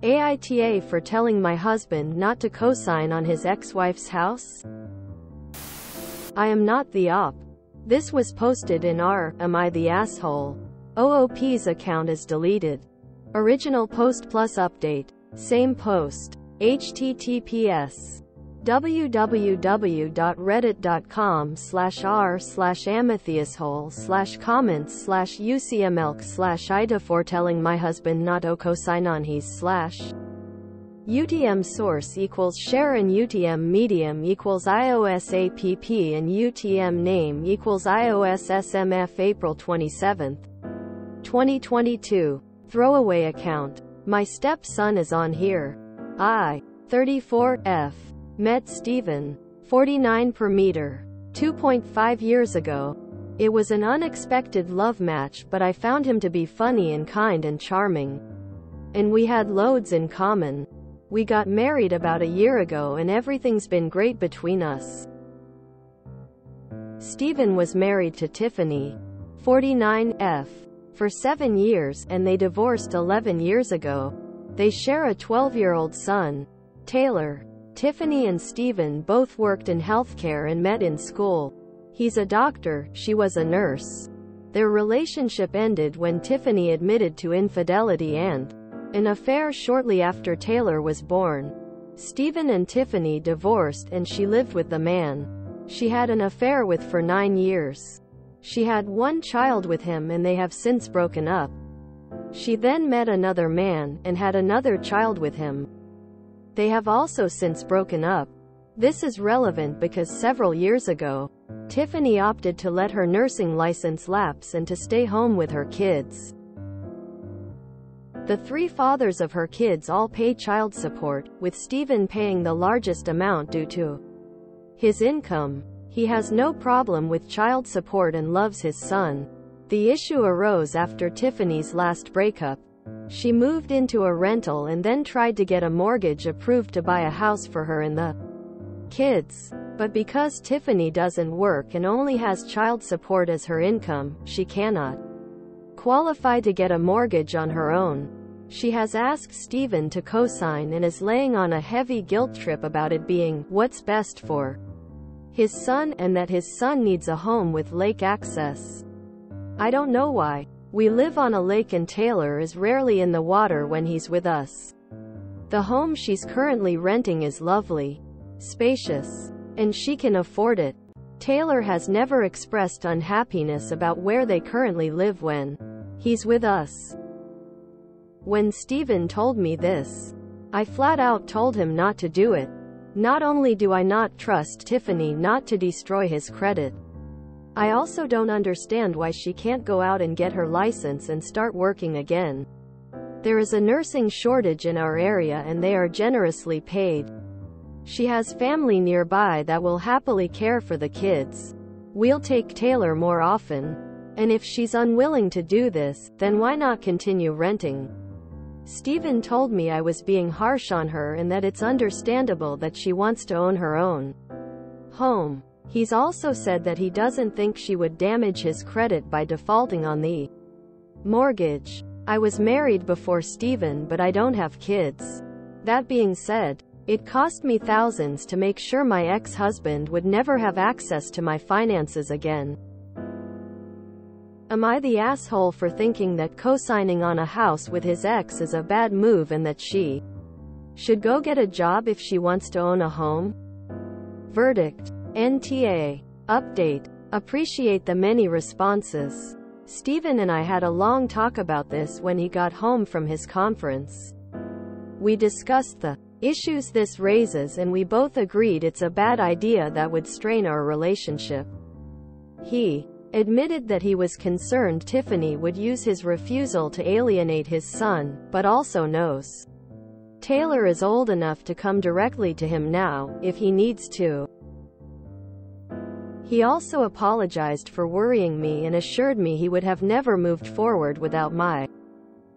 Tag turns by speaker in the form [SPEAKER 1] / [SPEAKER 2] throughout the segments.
[SPEAKER 1] AITA for telling my husband not to co-sign on his ex-wife's house? I am not the op. This was posted in our Am I the Asshole? OOP's account is deleted. Original post plus update. Same post. https www.reddit.com/r/amethyshole/comments/ucmlk/ida for telling my husband not to co-sign on his UTM source equals share and UTM medium equals iOS app and UTM name equals iOS SMF April 27, 2022. Throwaway account. My stepson is on here. I, 34, F. Met Steven, 49 per meter, 2.5 years ago. It was an unexpected love match, but I found him to be funny and kind and charming. And we had loads in common. We got married about a year ago and everything's been great between us. Steven was married to Tiffany, 49, F. for 7 years, and they divorced 11 years ago. They share a 12-year-old son, Taylor. Tiffany and Steven both worked in healthcare and met in school. He's a doctor, she was a nurse. Their relationship ended when Tiffany admitted to infidelity and an affair shortly after Taylor was born. Steven and Tiffany divorced and she lived with the man she had an affair with for 9 years. She had one child with him and they have since broken up. She then met another man and had another child with him. They have also since broken up. This is relevant because several years ago, Tiffany opted to let her nursing license lapse and to stay home with her kids. The 3 fathers of her kids all pay child support, with Steven paying the largest amount due to his income. He has no problem with child support and loves his son. The issue arose after Tiffany's last breakup. She moved into a rental and then tried to get a mortgage approved to buy a house for her and the kids. But because Tiffany doesn't work and only has child support as her income, she cannot qualify to get a mortgage on her own. She has asked Steven to co-sign and is laying on a heavy guilt trip about it being what's best for his son and that his son needs a home with lake access. I don't know why. We live on a lake and Taylor is rarely in the water when he's with us. The home she's currently renting is lovely, spacious, and she can afford it. Taylor has never expressed unhappiness about where they currently live when he's with us. When Steven told me this, I flat out told him not to do it. Not only do I not trust Tiffany not to destroy his credit, I also don't understand why she can't go out and get her license and start working again. There is a nursing shortage in our area and they are generously paid. She has family nearby that will happily care for the kids. We'll take Taylor more often. And if she's unwilling to do this, then why not continue renting? Steven told me I was being harsh on her and that it's understandable that she wants to own her own home. He's also said that he doesn't think she would damage his credit by defaulting on the mortgage. I was married before Steven, but I don't have kids. That being said, it cost me thousands to make sure my ex-husband would never have access to my finances again. Am I the asshole for thinking that co-signing on a house with his ex is a bad move and that she should go get a job if she wants to own a home? Verdict. NTA. Update. Appreciate the many responses. Steven and I had a long talk about this when he got home from his conference. We discussed the issues this raises and we both agreed it's a bad idea that would strain our relationship. He admitted that he was concerned Tiffany would use his refusal to alienate his son, but also knows Taylor is old enough to come directly to him now, if he needs to. He also apologized for worrying me and assured me he would have never moved forward without my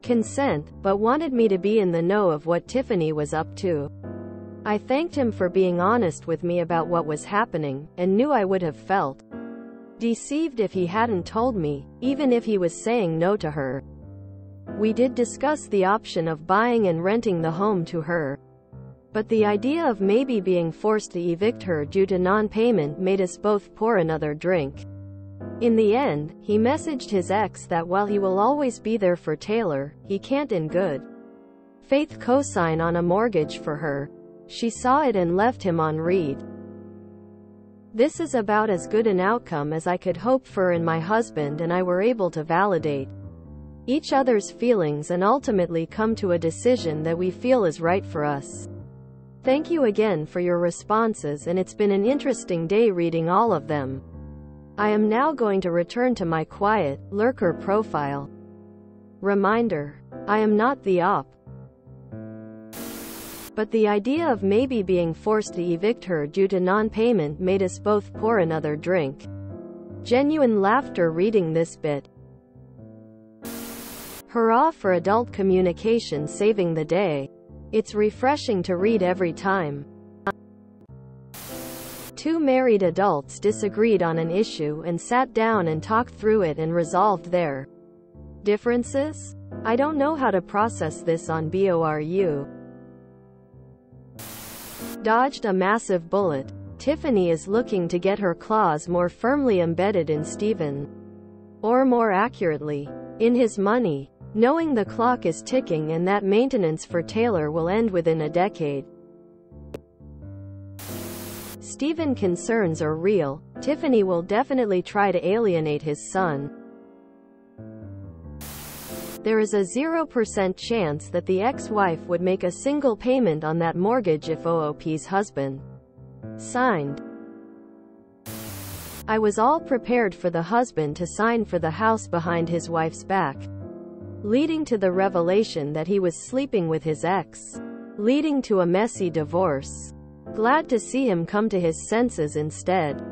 [SPEAKER 1] consent, but wanted me to be in the know of what Tiffany was up to. I thanked him for being honest with me about what was happening, and knew I would have felt deceived if he hadn't told me, even if he was saying no to her. We did discuss the option of buying and renting the home to her, but the idea of maybe being forced to evict her due to non-payment made us both pour another drink. In the end, he messaged his ex that while he will always be there for Taylor, he can't in good faith co-sign on a mortgage for her. She saw it and left him on read. This is about as good an outcome as I could hope for, and my husband and I were able to validate each other's feelings and ultimately come to a decision that we feel is right for us. Thank you again for your responses, and it's been an interesting day reading all of them. I am now going to return to my quiet, lurker profile. Reminder: I am not the op. But the idea of maybe being forced to evict her due to non-payment made us both pour another drink. Genuine laughter reading this bit. Hurrah for adult communication saving the day. It's refreshing to read every time. Two married adults disagreed on an issue and sat down and talked through it and resolved their differences? I don't know how to process this on BORU. Dodged a massive bullet. Tiffany is looking to get her claws more firmly embedded in Steven. Or more accurately, in his money. Knowing the clock is ticking and that maintenance for Taylor will end within a decade. Steven concerns are real. Tiffany will definitely try to alienate his son. There is a 0% chance that the ex-wife would make a single payment on that mortgage if OOP's husband signed. I was all prepared for the husband to sign for the house behind his wife's back, leading to the revelation that he was sleeping with his ex, leading to a messy divorce. Glad to see him come to his senses instead.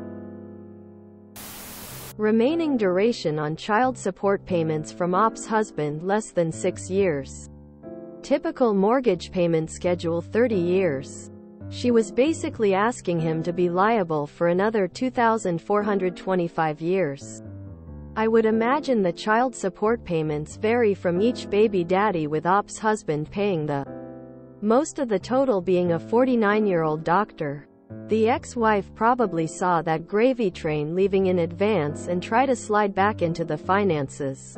[SPEAKER 1] Remaining duration on child support payments from OP's husband less than 6 years. Typical mortgage payment schedule 30 years. She was basically asking him to be liable for another 2,425 years. I would imagine the child support payments vary from each baby daddy, with OP's husband paying the most of the total being a 49-year-old doctor. The ex-wife probably saw that gravy train leaving in advance and tried to slide back into the finances.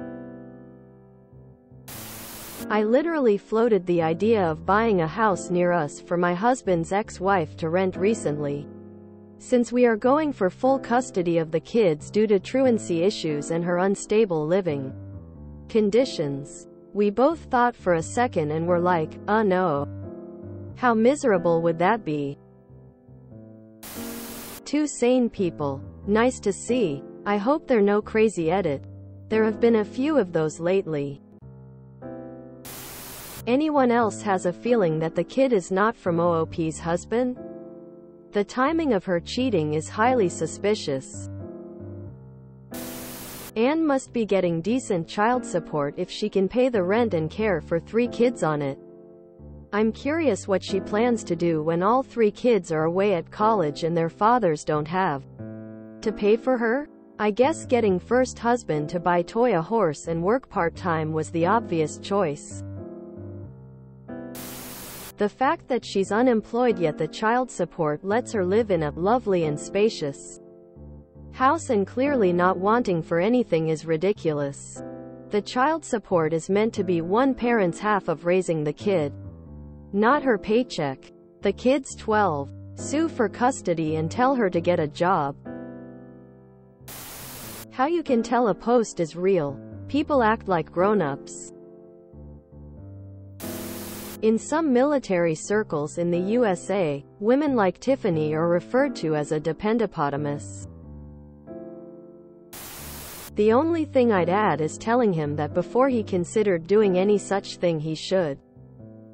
[SPEAKER 1] I literally floated the idea of buying a house near us for my husband's ex-wife to rent recently. Since we are going for full custody of the kids due to truancy issues and her unstable living conditions. We both thought for a second and were like, no. How miserable would that be? Two sane people. Nice to see. I hope they're no crazy edit. There have been a few of those lately. Anyone else has a feeling that the kid is not from OOP's husband? The timing of her cheating is highly suspicious. Anne must be getting decent child support if she can pay the rent and care for 3 kids on it. I'm curious what she plans to do when all 3 kids are away at college and their fathers don't have to pay for her. I guess getting first husband to buy toy a horse and work part-time was the obvious choice. The fact that she's unemployed yet the child support lets her live in a lovely and spacious house and clearly not wanting for anything is ridiculous. The child support is meant to be one parent's half of raising the kid, not her paycheck. The kid's 12. Sue for custody and tell her to get a job. How you can tell a post is real. People act like grown-ups. In some military circles in the USA, women like Tiffany are referred to as a dependopotamus. The only thing I'd add is telling him that before he considered doing any such thing he should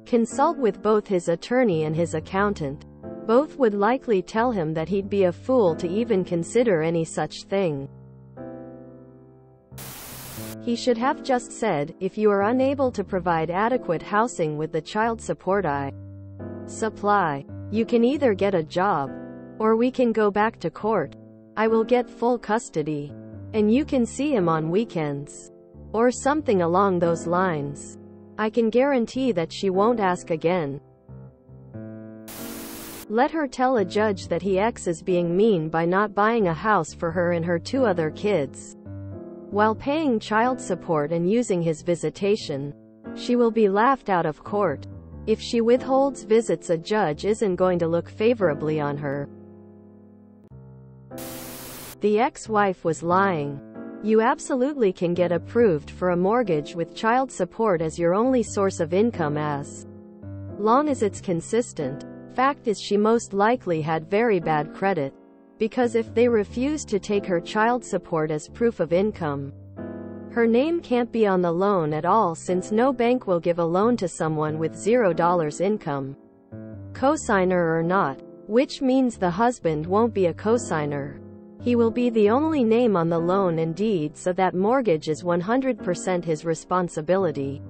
[SPEAKER 1] consult with both his attorney and his accountant. Both would likely tell him that he'd be a fool to even consider any such thing. He should have just said, if you are unable to provide adequate housing with the child support I supply, you can either get a job, or we can go back to court. I will get full custody, and you can see him on weekends. or something along those lines. I can guarantee that she won't ask again. Let her tell a judge that he X is being mean by not buying a house for her and her 2 other kids, while paying child support and using his visitation. She will be laughed out of court. If she withholds visits, a judge isn't going to look favorably on her. The ex-wife was lying. You absolutely can get approved for a mortgage with child support as your only source of income as long as it's consistent. Fact is, she most likely had very bad credit, because if they refused to take her child support as proof of income, her name can't be on the loan at all, since no bank will give a loan to someone with $0 income, cosigner or not, which means the husband won't be a cosigner. He will be the only name on the loan and deed, so that mortgage is 100% his responsibility.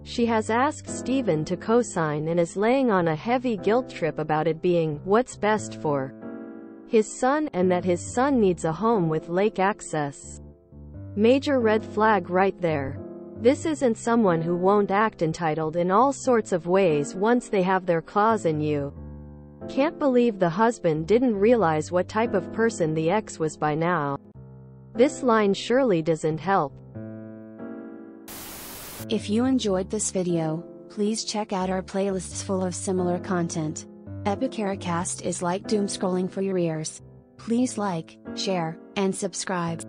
[SPEAKER 1] She has asked Steven to cosign and is laying on a heavy guilt trip about it being what's best for his son, and that his son needs a home with lake access. Major red flag right there. This isn't someone who won't act entitled in all sorts of ways once they have their claws in you. Can't believe the husband didn't realize what type of person the ex was by now. This line surely doesn't help.
[SPEAKER 2] If you enjoyed this video, please check out our playlists full of similar content. Epicaricast is like doom scrolling for your ears. Please like, share, and subscribe.